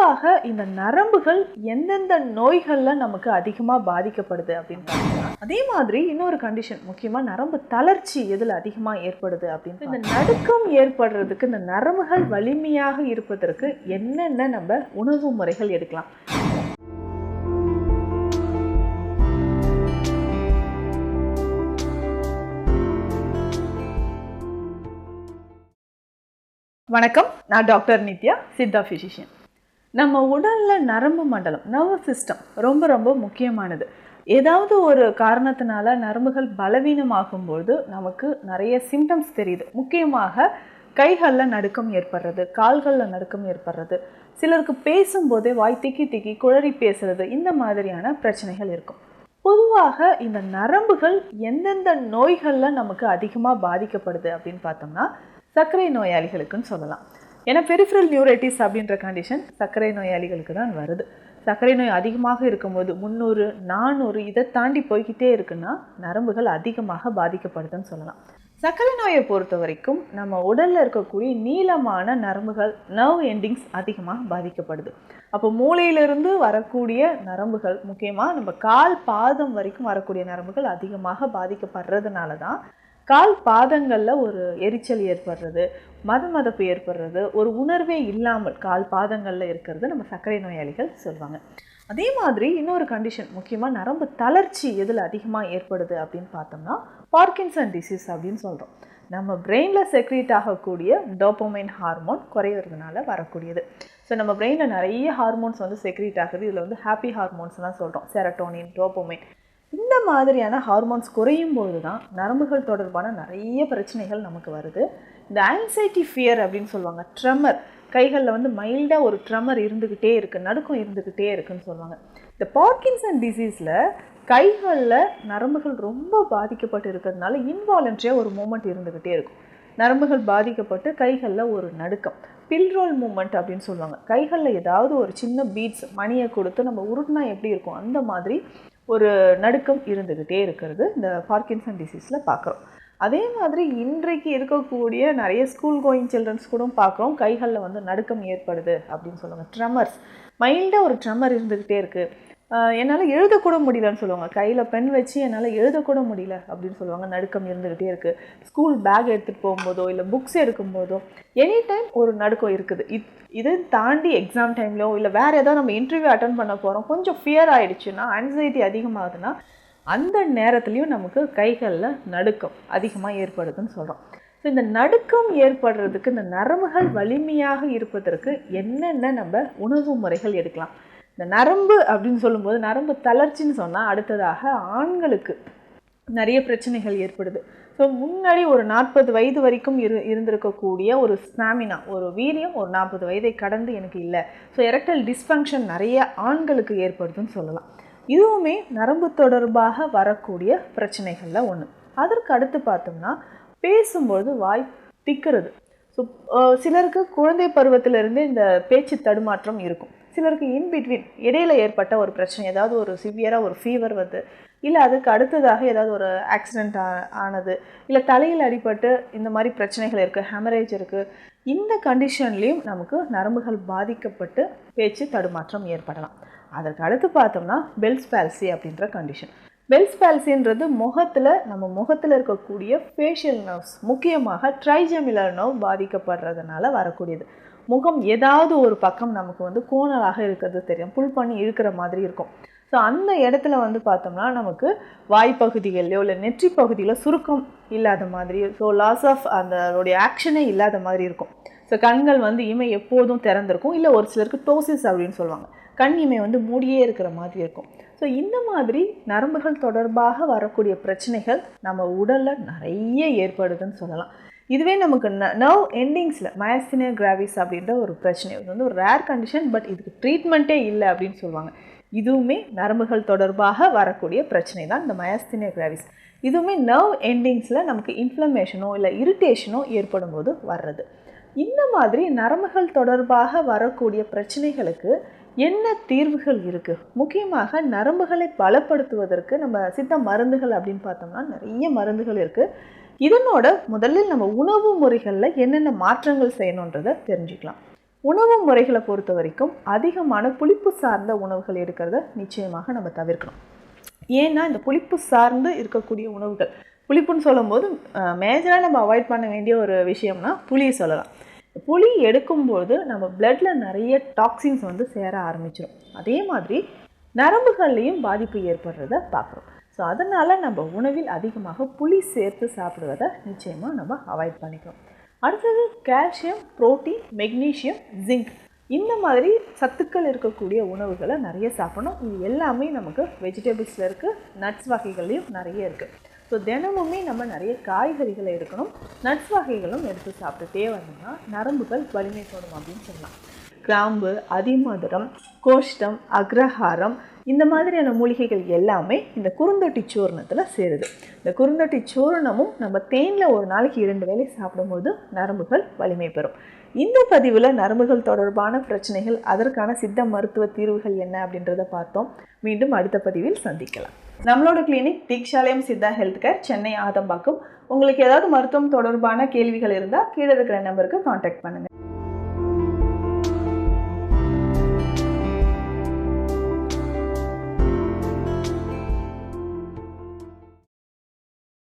பொதுவாக இந்த நரம்புகள் எந்தெந்த நோய்களில் நமக்கு அதிகமாக பாதிக்கப்படுது அப்படின்னு பார்த்தீங்கன்னா, அதே மாதிரி இன்னொரு கண்டிஷன் முக்கியமாக நரம்பு தளர்ச்சி எதில் அதிகமாக ஏற்படுது அப்படின்னு இந்த நடுக்கம் ஏற்படுறதுக்கு இந்த நரம்புகள் வலிமையாக இருப்பதற்கு என்னென்ன நம்ம உணவு முறைகள் எடுக்கலாம். வணக்கம், நான் டாக்டர் நித்யா, சித்தா ஃபிசிஷியன். நம்ம உடலில் நரம்பு மண்டலம், நர்வஸ் சிஸ்டம் ரொம்ப ரொம்ப முக்கியமானது. ஏதாவது ஒரு காரணத்தினால நரம்புகள் பலவீனமாகும்போது நமக்கு நிறைய சிம்டம்ஸ் தெரியுது. முக்கியமாக கைகளில் நடுக்கம் ஏற்படுறது, கால்களில் நடுக்கம் ஏற்படுறது, சிலருக்கு பேசும்போதே வாய் திக்கி திக்கி குழறி பேசுறது, இந்த மாதிரியான பிரச்சனைகள் இருக்கும். பொதுவாக இந்த நரம்புகள் எந்தெந்த நோய்களில் நமக்கு அதிகமாக பாதிக்கப்படுது அப்படின்னு பார்த்தோம்னா, சர்க்கரை நோயாளிகளுக்குன்னு சொல்லலாம். ஏன்னா பெரிஃபரல் நியூரைட்டிஸ் அப்படின்ற கண்டிஷன் சர்க்கரை நோயாளிகளுக்கு தான் வருது. சர்க்கரை நோய் அதிகமாக இருக்கும்போது 300, 400 இதை தாண்டி போய்கிட்டே இருக்குன்னா நரம்புகள் அதிகமாக பாதிக்கப்படுதுன்னு சொல்லலாம். சர்க்கரை நோயை பொறுத்த வரைக்கும் நம்ம உடலில் இருக்கக்கூடிய நீளமான நரம்புகள், நர்வ் எண்டிங்ஸ் அதிகமாக பாதிக்கப்படுது. அப்போ மூளையிலிருந்து வரக்கூடிய நரம்புகள், முக்கியமாக நம்ம கால் பாதம் வரைக்கும் வரக்கூடிய நரம்புகள் அதிகமாக பாதிக்கப்படுறதுனால தான் கால் பாதங்களில் ஒரு எரிச்சல் ஏற்படுறது, மதமதப்பு ஏற்படுறது, ஒரு உணர்வே இல்லாமல் கால் பாதங்களில் இருக்கிறது நம்ம சர்க்கரை நோயாளிகள் சொல்லுவாங்க. அதே மாதிரி இன்னொரு கண்டிஷன் முக்கியமாக நரம்பு தளர்ச்சி எதில் அதிகமாக ஏற்படுது அப்படின்னு பார்த்தோம்னா, பார்க்கின்சன் டிசீஸ் அப்படின்னு சொல்கிறோம். நம்ம பிரெயினில் செக்ரீட் ஆகக்கூடிய டோபமைன் ஹார்மோன் குறையிறதுனால வரக்கூடியது. ஸோ நம்ம பிரெயினில் நிறைய ஹார்மோன்ஸ் செக்ரீட் ஆகுது. இதில் ஹாப்பி ஹார்மோன்ஸ்லாம் சொல்கிறோம், செரட்டோனின், டோபமைன். இந்த மாதிரியான ஹார்மோன்ஸ் குறையும் பொழுது தான் நரம்புகள் தொடர்பான நிறைய பிரச்சனைகள் நமக்கு வருது. இந்த ஆன்சைட்டி ஃபியர் அப்படின்னு சொல்லுவாங்க, ட்ரெமர், கைகளில் மைல்டாக ஒரு ட்ரெமர் இருந்துக்கிட்டே இருக்குது, நடுக்கம் இருந்துக்கிட்டே இருக்குன்னு சொல்லுவாங்க. இந்த பார்க்கின்சன் டிசீஸில் கைகளில் நரம்புகள் ரொம்ப பாதிக்கப்பட்டு இருக்கிறதுனால இன்வாலண்ட்ரியாக ஒரு மூமெண்ட் இருந்துக்கிட்டே இருக்கும். நரம்புகள் பாதிக்கப்பட்டு கைகளில் ஒரு நடுக்கம், பில்ரோல் மூமெண்ட் அப்படின்னு சொல்லுவாங்க. கைகளில் ஏதாவது ஒரு சின்ன பீட்ஸ், மணியை கொடுத்து நம்ம உருட்டினா எப்படி இருக்கும் அந்த மாதிரி ஒரு நடுக்கம் இருந்துக்கிட்டே இருக்கிறது இந்த பார்க்கின்சன் டிசீஸில் பார்க்குறோம். அதே மாதிரி இன்றைக்கு இருக்கக்கூடிய நிறைய ஸ்கூல் கோயிங் சில்ட்ரன்ஸ் கூட பார்க்குறோம், கைகளில் நடுக்கம் ஏற்படுது அப்படின்னு சொல்லுவாங்க. ட்ரெமர்ஸ், மைல்டாக ஒரு ட்ரெமர் இருந்துக்கிட்டே இருக்குது, என்னால் எழுதக்கூட முடியலன்னு சொல்லுவாங்க. கையில் பென் வச்சு என்னால் எழுதக்கூட முடியல அப்படின்னு சொல்லுவாங்க. நடுக்கம் இருந்துக்கிட்டே இருக்குது. ஸ்கூல் பேக் எடுத்துகிட்டு போகும்போதோ இல்லை புக்ஸ் எடுக்கும்போதோ எனி டைம் ஒரு நடுக்கம் இருக்குது. இதை தாண்டி எக்ஸாம் டைம்லோ இல்லை வேறு ஏதாவது நம்ம இன்டர்வியூ அட்டன் பண்ண போகிறோம், கொஞ்சம் ஃபியர் ஆகிடுச்சுன்னா, ஆன்சைட்டி அதிகமாகுதுன்னா அந்த நேரத்துலையும் நமக்கு கைகளில் நடுக்கம் அதிகமாக ஏற்படுதுன்னு சொல்கிறோம். ஸோ இந்த நடுக்கம் ஏற்படுறதுக்கு இந்த நரம்புகள் வலிமையாக இருப்பதற்கு என்னென்ன நம்ம உணவு முறைகள் எடுக்கலாம். இந்த நரம்பு அப்படின்னு சொல்லும்போது நரம்பு தளர்ச்சின்னு சொன்னால் அடுத்ததாக ஆண்களுக்கு நிறைய பிரச்சனைகள் ஏற்படுது. ஸோ முன்னாடி ஒரு 40 வயது வரைக்கும் இருந்திருக்கக்கூடிய ஒரு ஸ்டாமினா, ஒரு வீரியம் ஒரு 40 வயதை கடந்து எனக்கு இல்லை. ஸோ எரெக்டல் டிஸ்ஃபங்க்ஷன் நிறைய ஆண்களுக்கு ஏற்படுதுன்னு சொல்லலாம். இதுவுமே நரம்பு தொடர்பாக வரக்கூடிய பிரச்சனைகளில் ஒன்று. அதற்கு அடுத்து பார்த்தோம்னா பேசும்பொழுது வாய் திக்கிறது. ஸோ சிலருக்கு குழந்தை பருவத்திலிருந்தே இந்த பேச்சு தடுமாற்றம் இருக்கும். சிலருக்கு இன்பிட்வீன் இடையில் ஏற்பட்ட ஒரு பிரச்சனை, ஏதாவது ஒரு சிவியராக ஒரு ஃபீவர் வருது, இல்லை அதுக்கு அடுத்ததாக ஏதாவது ஒரு ஆக்சிடெண்ட் ஆனது, இல்லை தலையில் அடிபட்டு இந்த மாதிரி பிரச்சனைகள் இருக்குது, ஹெமரேஜ் இருக்குது. இந்த கண்டிஷன்லேயும் நமக்கு நரம்புகள் பாதிக்கப்பட்டு பேச்சு தடுமாற்றம் ஏற்படலாம். அதற்கு அடுத்து பார்த்தோம்னா பெல்ஸ் பால்சி அப்படின்ற கண்டிஷன். பெல்ஸ் பால்சின்றது நம்ம முகத்தில் இருக்கக்கூடிய ஃபேஷியல் நர்வ்ஸ், முக்கியமாக ட்ரைஜெமினல் நர்வ் பாதிக்கப்படுறதுனால வரக்கூடியது. முகம் ஏதாவது ஒரு பக்கம் நமக்கு கோணலாக இருக்கிறது தெரியும், புல் பண்ணி இழுக்கிற மாதிரி இருக்கும். ஸோ அந்த இடத்துல பார்த்தோம்னா நமக்கு வாய்ப்பகுதிகளிலோ இல்லை நெற்றி பகுதியில் சுருக்கம் இல்லாத மாதிரி, ஸோ லாஸ் ஆஃப் அதோடைய ஆக்ஷனே இல்லாத மாதிரி இருக்கும். ஸோ கண்கள் இமை எப்போதும் திறந்திருக்கும், இல்லை ஒரு சிலருக்கு டோசிஸ் அப்படின்னு சொல்லுவாங்க, கண் இமை மூடியே இருக்கிற மாதிரி இருக்கும். ஸோ இந்த மாதிரி நரம்புகள் தொடர்பாக வரக்கூடிய பிரச்சனைகள் நம்ம உடலில் நிறைய ஏற்படுதுன்னு சொல்லலாம். இதுவே நமக்கு நர்வ் எண்டிங்ஸில் மயஸ்தீனியா கிராவிஸ் அப்படின்ற ஒரு பிரச்சனை, இது ஒரு ரேர் கண்டிஷன், பட் இதுக்கு ட்ரீட்மெண்ட்டே இல்லை அப்படின்னு சொல்லுவாங்க. இதுவுமே நரம்புகள் தொடர்பாக வரக்கூடிய பிரச்சனை தான் இந்த மயஸ்தீனியா கிராவிஸ். இதுவுமே நர்வ் எண்டிங்ஸில் நமக்கு இன்ஃப்ளமேஷனோ இல்லை இரிட்டேஷனோ ஏற்படும் போது வர்றது. இந்த மாதிரி நரம்புகள் தொடர்பாக வரக்கூடிய பிரச்சனைகளுக்கு என்ன தீர்வுகள் இருக்குது? முக்கியமாக நரம்புகளை பலப்படுத்துவதற்கு நம்ம சித்த மருந்துகள் அப்படின்னு பார்த்தோம்னா நிறைய மருந்துகள் இருக்குது. இதனோட முதலில் நம்ம உணவு முறைகளில் என்னென்ன மாற்றங்கள் செய்யணுன்றதை தெரிஞ்சுக்கலாம். உணவு முறைகளை பொறுத்த வரைக்கும் அதிகமான புளிப்பு சார்ந்த உணவுகள் எடுக்கிறத நிச்சயமாக நம்ம தவிர்க்கணும். ஏன்னா இந்த புளிப்பு சார்ந்து இருக்கக்கூடிய உணவுகள், புளிப்புன்னு சொல்லும்போது மேஜராக நம்ம அவாய்ட் பண்ண வேண்டிய ஒரு விஷயம்னா புளியை சொல்லலாம். புளி எடுக்கும்போது நம்ம பிளட்ல நிறைய டாக்ஸின்ஸ் வந்து சேர ஆரம்பிச்சிடும். அதே மாதிரி நரம்புகள்லையும் பாதிப்பு ஏற்படுறத பார்க்குறோம். ஸோ அதனால் நம்ம உணவில் அதிகமாக புளி சேர்த்து சாப்பிடுவதை நிச்சயமாக நம்ம அவாய்ட் பண்ணிக்கிறோம். அடுத்தது கால்சியம், புரோட்டீன், மெக்னீஷியம், ஜிங்க் இந்த மாதிரி சத்துக்கள் இருக்கக்கூடிய உணவுகளை நிறைய சாப்பிடணும். இது எல்லாமே நமக்கு வெஜிடபிள்ஸில் இருக்குது, நட்ஸ் வகைகள்லையும் நிறைய இருக்குது. ஸோ தினமுமே நம்ம நிறைய காய்கறிகளை எடுக்கணும், நட்ஸ் வகைகளும் எடுத்து சாப்பிட்டுட்டே வந்தோம்னா நரம்புகள் வலிமை பெறும் அப்படின்னு சொல்லலாம். கிராம்பு, அதிமதுரம், கோஷ்டம், அக்ரஹாரம் இந்த மாதிரியான மூலிகைகள் எல்லாமே இந்த குறுந்தொட்டி சூர்ணத்தில் சேருது. இந்த குறுந்தொட்டி சூர்ணமும் நம்ம தேனில் ஒரு நாளைக்கு 2 வேளை சாப்பிடும்போது நரம்புகள் வலிமை பெறும். இந்த பதிவில் நரம்புகள் தொடர்பான பிரச்சனைகள், அதற்கான சித்த மருத்துவ தீர்வுகள் என்ன அப்படின்றத பார்த்தோம். மீண்டும் அடுத்த பதிவில் சந்திக்கலாம். நம்மளோட clinic Deekshalayam Siddha health care, Chennai Adambakkam. உங்களுக்கு ஏதாவது மருத்துவம் தொடர்பான கேள்விகள் இருந்தால் கீழே இருக்கிற நம்பருக்கு கான்டாக்ட் பண்ணுங்கள்.